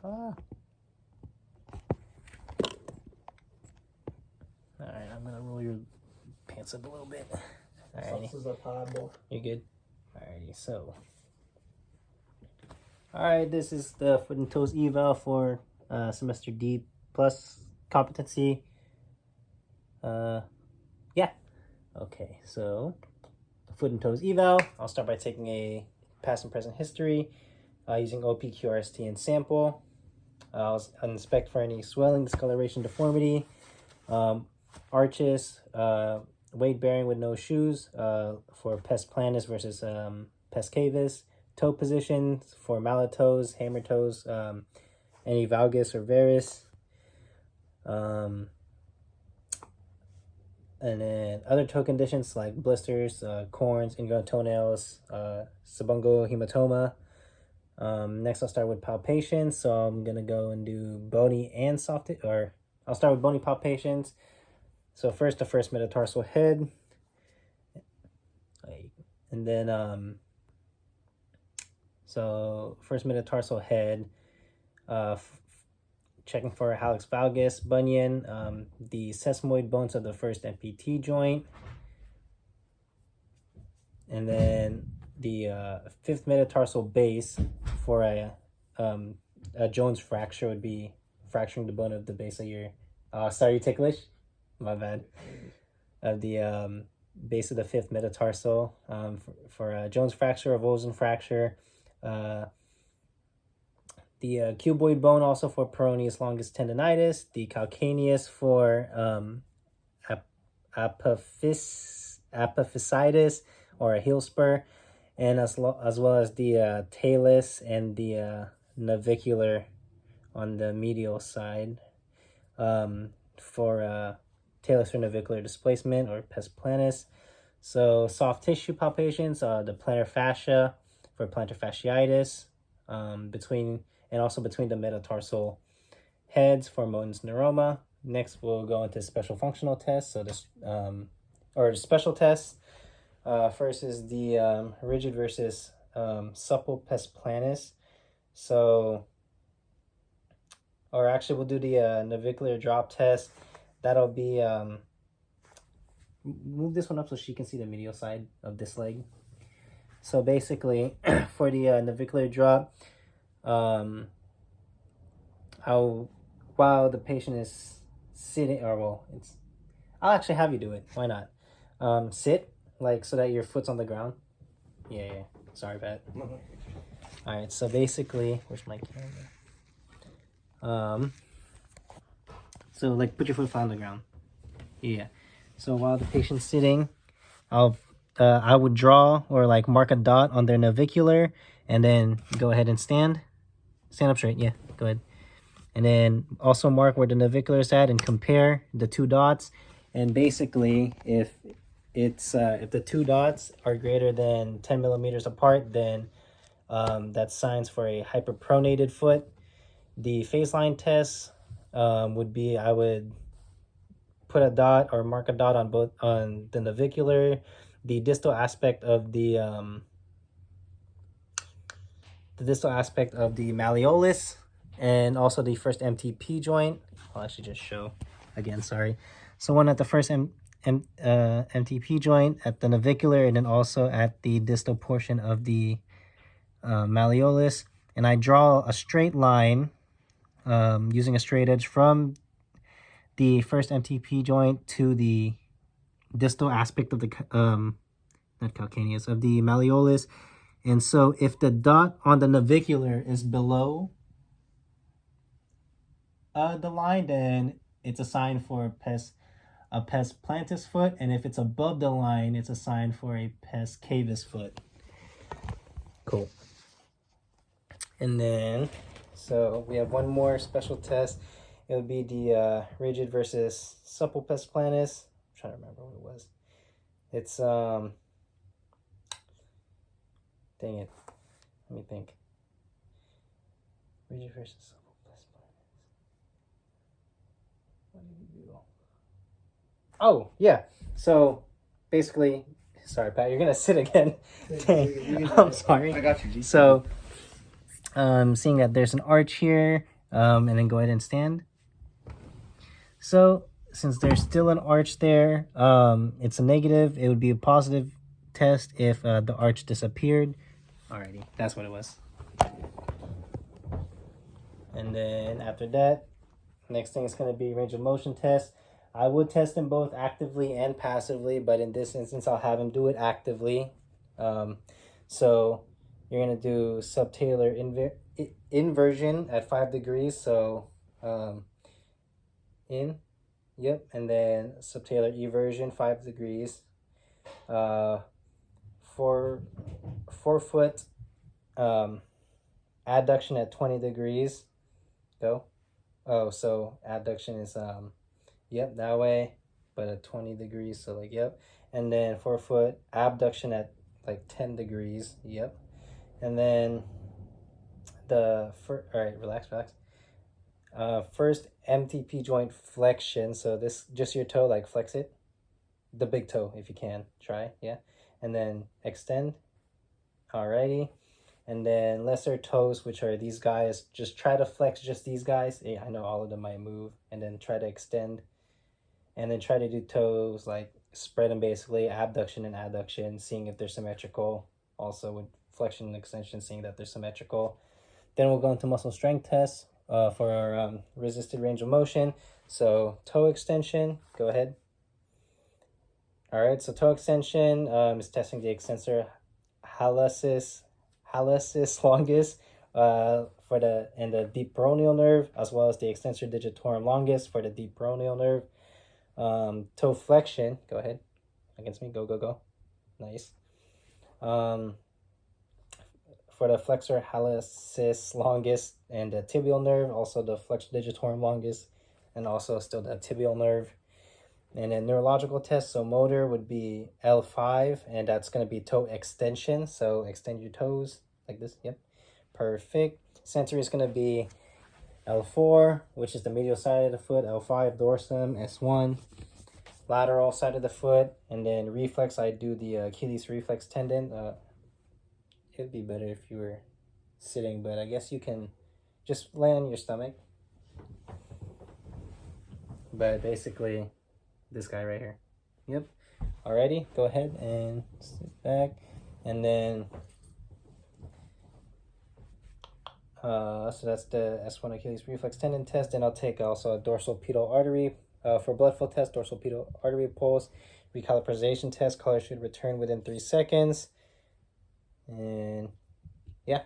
All right, I'm gonna roll your pants up a little bit. Alrighty. This is a pod, boy. You're good. Alrighty, so. Alright, this is the foot and toes eval for semester D plus competency. Yeah. Okay, so foot and toes eval. I'll start by taking a past and present history using OPQRST and sample. I'll inspect for any swelling, discoloration, deformity, arches, weight bearing with no shoes for pes planus versus pes cavus, toe positions for mallet toes, hammer toes, any valgus or varus. And then other toe conditions like blisters, corns, ingrown toenails, subungual hematoma. Next, I'll start with palpations. So I'm going to go and do bony and soft, or I'll start with bony palpations. So first, the first metatarsal head. And then, so first metatarsal head, checking for hallux valgus, bunion, the sesamoid bones of the first MPT joint. And then the fifth metatarsal base for a Jones fracture would be fracturing the bone of the base of your, sorry, ticklish, my bad, of the base of the fifth metatarsal for a Jones fracture or Vosen fracture. The cuboid bone also for peroneus longus tendonitis, the calcaneus for apophysitis or a heel spur, and as well as the talus and the navicular on the medial side for talus or navicular displacement or pes planus. So soft tissue palpations, the plantar fascia for plantar fasciitis, between the metatarsal heads for Moten's neuroma. Next, we'll go into special functional tests. So this, or special tests. First is the rigid versus supple pes planus. So, or actually we'll do the navicular drop test. That'll be, move this one up so she can see the medial side of this leg. So basically, for the navicular drop, while the patient is sitting, I'll actually have you do it. Why not? Sit, like, so that your foot's on the ground. Yeah. Sorry, Pat. All right, so basically, where's my camera? So, like, put your foot flat on the ground. Yeah. So while the patient's sitting, I would draw or like mark a dot on their navicular, and then go ahead and stand up straight. Yeah, go ahead. And then also mark where the navicular is at and compare the two dots. And basically, if the two dots are greater than 10 millimeters apart, then that's signs for a hyperpronated foot. The phase line test would be, I would put a dot or mark a dot on the navicular, the distal aspect of the malleolus, and also the first MTP joint. I'll actually just show again, sorry. So one at the first MTP joint at the navicular, and then also at the distal portion of the malleolus. And I draw a straight line using a straight edge from the first MTP joint to the distal aspect of the not calcaneus, of the malleolus. And so if the dot on the navicular is below the line, then it's a sign for a pes plantus foot, and if it's above the line, it's a sign for a pes cavus foot. Cool. And then, so we have one more special test. It would be the rigid versus supple pes planus. I'm trying to remember what it was. It's dang it. Let me think. Rigid versus supple pes planus. What did we do? Oh, yeah. So basically, sorry, Pat, you're gonna sit again. Dang. I'm sorry. I got you, G. So seeing that there's an arch here, and then go ahead and stand. So since there's still an arch there, it's a negative. It would be a positive test if the arch disappeared. Alrighty, that's what it was. And then after that, next thing is going to be range of motion test. I would test them both actively and passively, but in this instance, I'll have him do it actively. So you're going to do subtalar inversion at 5 degrees. So in, yep, and then subtalar eversion 5 degrees. 4-foot adduction at 20 degrees. Go. Oh, so adduction is yep, that way, but at 20 degrees, so like, yep. And then 4-foot abduction at like 10 degrees, yep. And then all right, relax. First MTP joint flexion, so this, just your toe, like flex it, the big toe if you can, try, yeah. And then extend, alrighty. And then lesser toes, which are these guys, just try to flex just these guys. Yeah, I know all of them might move. And then try to extend. And then try to do toes, like spread them basically, abduction and adduction, seeing if they're symmetrical. Also with flexion and extension, seeing that they're symmetrical. Then we'll go into muscle strength tests for our resisted range of motion. So toe extension, go ahead. All right, so toe extension is testing the extensor hallucis longus for the deep peroneal nerve, as well as the extensor digitorum longus for the deep peroneal nerve. Toe flexion, go ahead, against me, go, nice. For the flexor hallucis longus and the tibial nerve, also the flexor digitorum longus, and also still the tibial nerve. And then neurological tests, so motor would be L5, and that's going to be toe extension. So extend your toes like this. Yep, perfect. Sensory is going to be L4, which is the medial side of the foot. L5, dorsum. S1, lateral side of the foot. And then reflex, I do the Achilles reflex tendon. It'd be better if you were sitting, but I guess you can just lay on your stomach. But basically, this guy right here. Yep. Alrighty, go ahead and sit back. And then so that's the S1 Achilles reflex tendon test. And I'll take also a dorsal pedal artery for blood flow test, dorsal pedal artery pulse, recalibration test. Color should return within 3 seconds. And yeah.